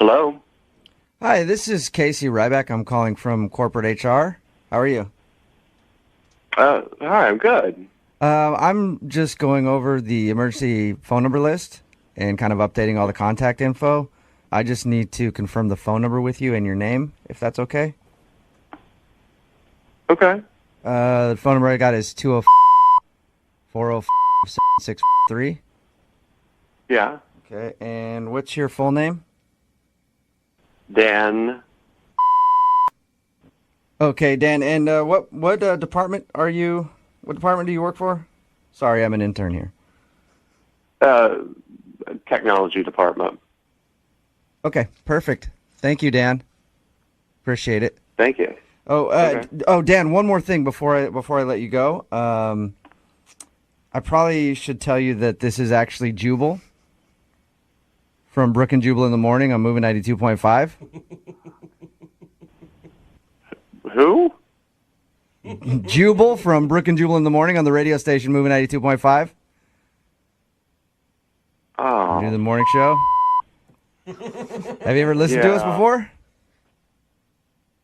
Hello. Hi, this is Casey Ryback. I'm calling from corporate HR. How are you? Hi, I'm good. I'm just going over the emergency phone number list and kind of updating all the contact info. I just need to confirm the phone number with you and your name, if that's okay. Okay. The phone number I got is 204-404-763. Yeah. Okay, and what's your full name? Dan. Okay, Dan, and what department are you? What department do you work for? Sorry, I'm an intern here. Technology department. Okay, perfect. Thank you, Dan. Appreciate it. Thank you. Oh, Dan, one more thing before I let you go. I probably should tell you that this is actually Jubal from Brooke and Jubal in the Morning on Moving 92.5. Who? Jubal from Brooke and Jubal in the Morning on the radio station Moving 92.5. Oh. Do the morning show. Have you ever listened to us before?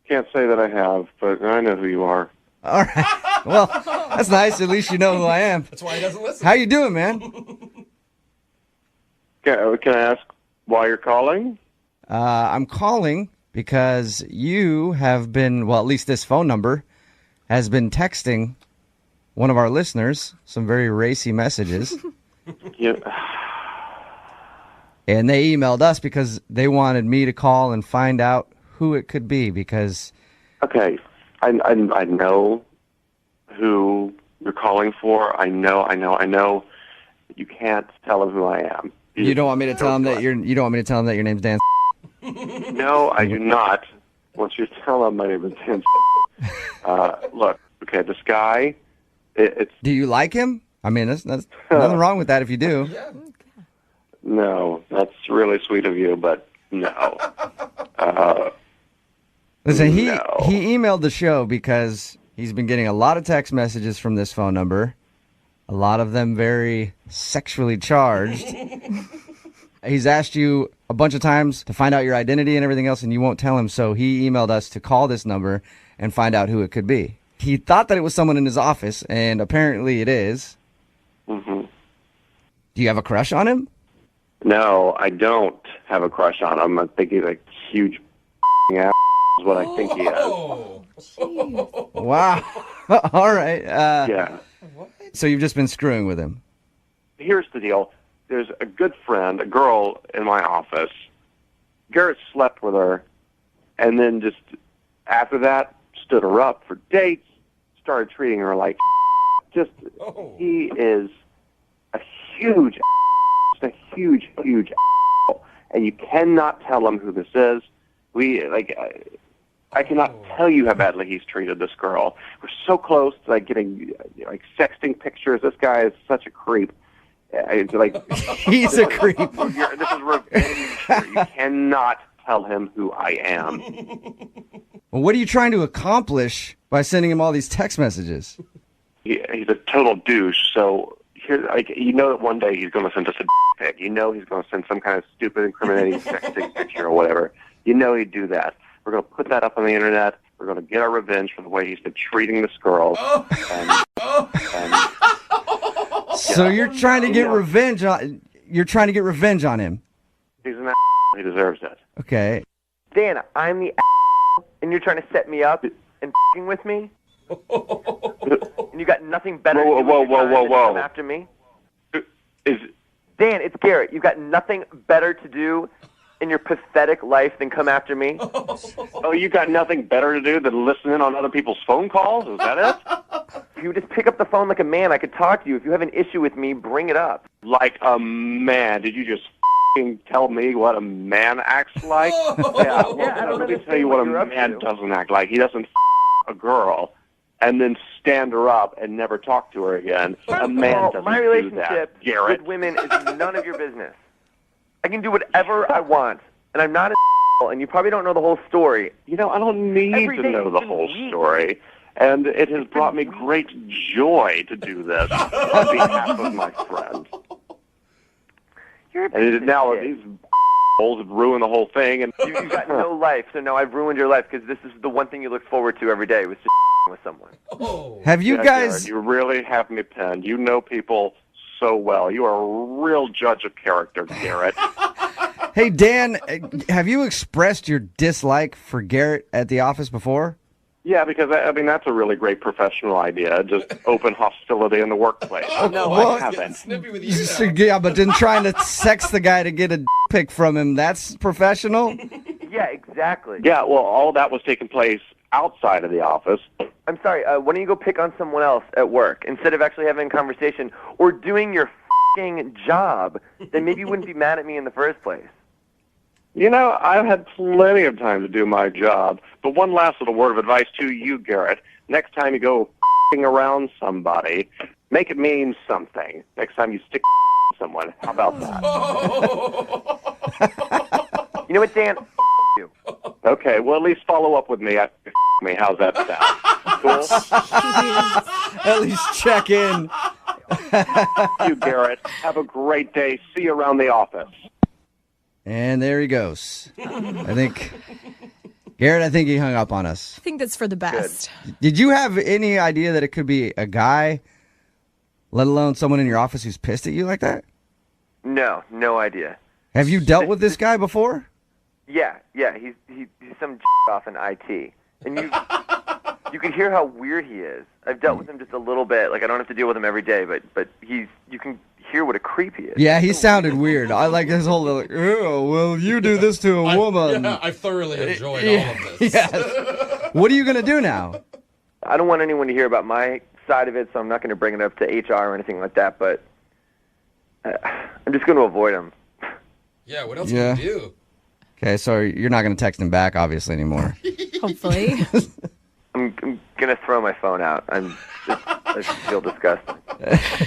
Can't say that I have, but I know who you are. All right. Well, that's nice. At least you know who I am. That's why he doesn't listen. How you doing, man? Can I ask why you're calling? I'm calling because you have been, well, at least this phone number has been texting one of our listeners some very racy messages. Yeah. And they emailed us because they wanted me to call and find out who it could be because... Okay. I know who you're calling for. I know. You can't tell him who I am. You don't want me to tell him that you don't want me to tell him that your name's Dan? No, I do not. Once you tell him my name is Dan. Look, okay, this guy, it's... Do you like him? I mean, that's nothing wrong with that if you do. Yeah. No, that's really sweet of you, but no. Listen, he No. emailed the show because he's been getting a lot of text messages from this phone number, a lot of them very sexually charged. He's asked you a bunch of times to find out your identity and everything else, and you won't tell him, so he emailed us to call this number and find out who it could be. He thought that it was someone in his office, and apparently it is. Mm-hmm. Do you have a crush on him? No, I don't have a crush on him. I think he's a huge ass is what I think he is. Oh. Wow. All right. Yeah. So you've just been screwing with him. Here's the deal. There's a good friend, a girl in my office. Garrett slept with her, and then just after that, stood her up for dates, started treating her like just, he is a huge just a huge and you cannot tell him who this is. I cannot tell you how badly he's treated this girl. We're so close to getting sexting pictures. This guy is such a creep. It's like He's a creep. This is revenge. You cannot tell him who I am. Well, what are you trying to accomplish by sending him all these text messages? He's a total douche. So here, that one day he's going to send us a pic. He's going to send some kind of stupid, incriminating sexting picture or whatever. He'd do that. We're going to put that up on the internet. We're going to get our revenge for the way he's been treating this girl. So you're trying to get revenge on him. He's an he deserves it. Okay. Dan, I'm the and you're trying to set me up and with me? And you got nothing better to do Whoa, with your time than to whoa. come after me? Dan, it's Garrett. You've got nothing better to do in your pathetic life than come after me? Oh, you got nothing better to do than listen in on other people's phone calls? Is that it? If you just pick up the phone like a man, I could talk to you. If you have an issue with me, bring it up. Like a man. Did you just tell me what a man acts like? Yeah, let me tell you what a man doesn't act like. He doesn't a girl and then stand her up and never talk to her again. A man doesn't my do relationship that, Garrett. with women is none of your business. I can do whatever I want, and I'm not and you probably don't know the whole story. I don't need to know the whole story. And it has brought me great joy to do this on behalf of my friend. You're a And now shit. these holes and ruin the whole thing. And You've got no life, so now I've ruined your life because this is the one thing you look forward to every day was just with someone. Oh. Have you Yeah, guys? Garrett, you really have me pinned. You know people so well. You are a real judge of character, Garrett. Hey, Dan, have you expressed your dislike for Garrett at the office before? Yeah, because, I mean, that's a really great professional idea, just open hostility in the workplace. No, I I haven't. Snippy with you now. Yeah, but then trying to sex the guy to get a pic from him, that's professional? Yeah, exactly. Yeah, well, all that was taking place outside of the office. I'm sorry, why don't you go pick on someone else at work instead of actually having a conversation or doing your f***ing job? Then maybe you wouldn't be mad at me in the first place. You know, I've had plenty of time to do my job. But one last little word of advice to you, Garrett. Next time you go f***ing around somebody, make it mean something. Next time you stick someone. How about that? You know what, Dan? You. Okay, well, at least follow up with me after me. How's that sound? Cool? At least check in. You, Garrett. Have a great day. See you around the office. And there he goes. Garrett, I think he hung up on us. I think that's for the best. Did you have any idea that it could be a guy, let alone someone in your office who's pissed at you like that? No idea. Have you dealt with this guy before? Yeah, he's some off in IT, and you can hear how weird he is. I've dealt with him just a little bit. Like I don't have to deal with him every day, but you can hear what a creep he is. Yeah, he sounded weird. I like his whole like, oh, well, you do this to a woman. I thoroughly enjoyed all of this. Yes. What are you gonna do now? I don't want anyone to hear about my side of it, so I'm not going to bring it up to HR or anything like that. But I'm just going to avoid him. Yeah, what else Yeah. can you do? Okay, so you're not gonna text him back, obviously, anymore. Hopefully. I'm going to throw my phone out. I just feel disgusting.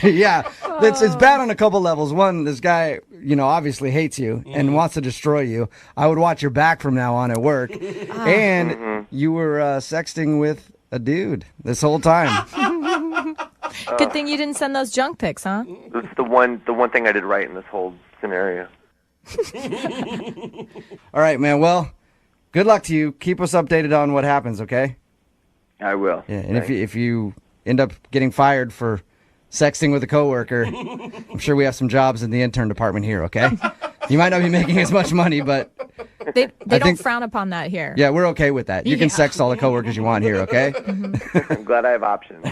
Yeah, it's bad on a couple levels. One, this guy, obviously hates you and wants to destroy you. I would watch your back from now on at work. And you were sexting with a dude this whole time. Good thing you didn't send those junk pics, huh? That's the one thing I did right in this whole scenario. All right, man. Well, good luck to you. Keep us updated on what happens, okay? I will. Yeah, and if you end up getting fired for sexting with a coworker, I'm sure we have some jobs in the intern department here, okay? You might not be making as much money, but They don't frown upon that here. yeah, we're okay with that. You can sext all the coworkers you want here, okay? I'm glad I have options.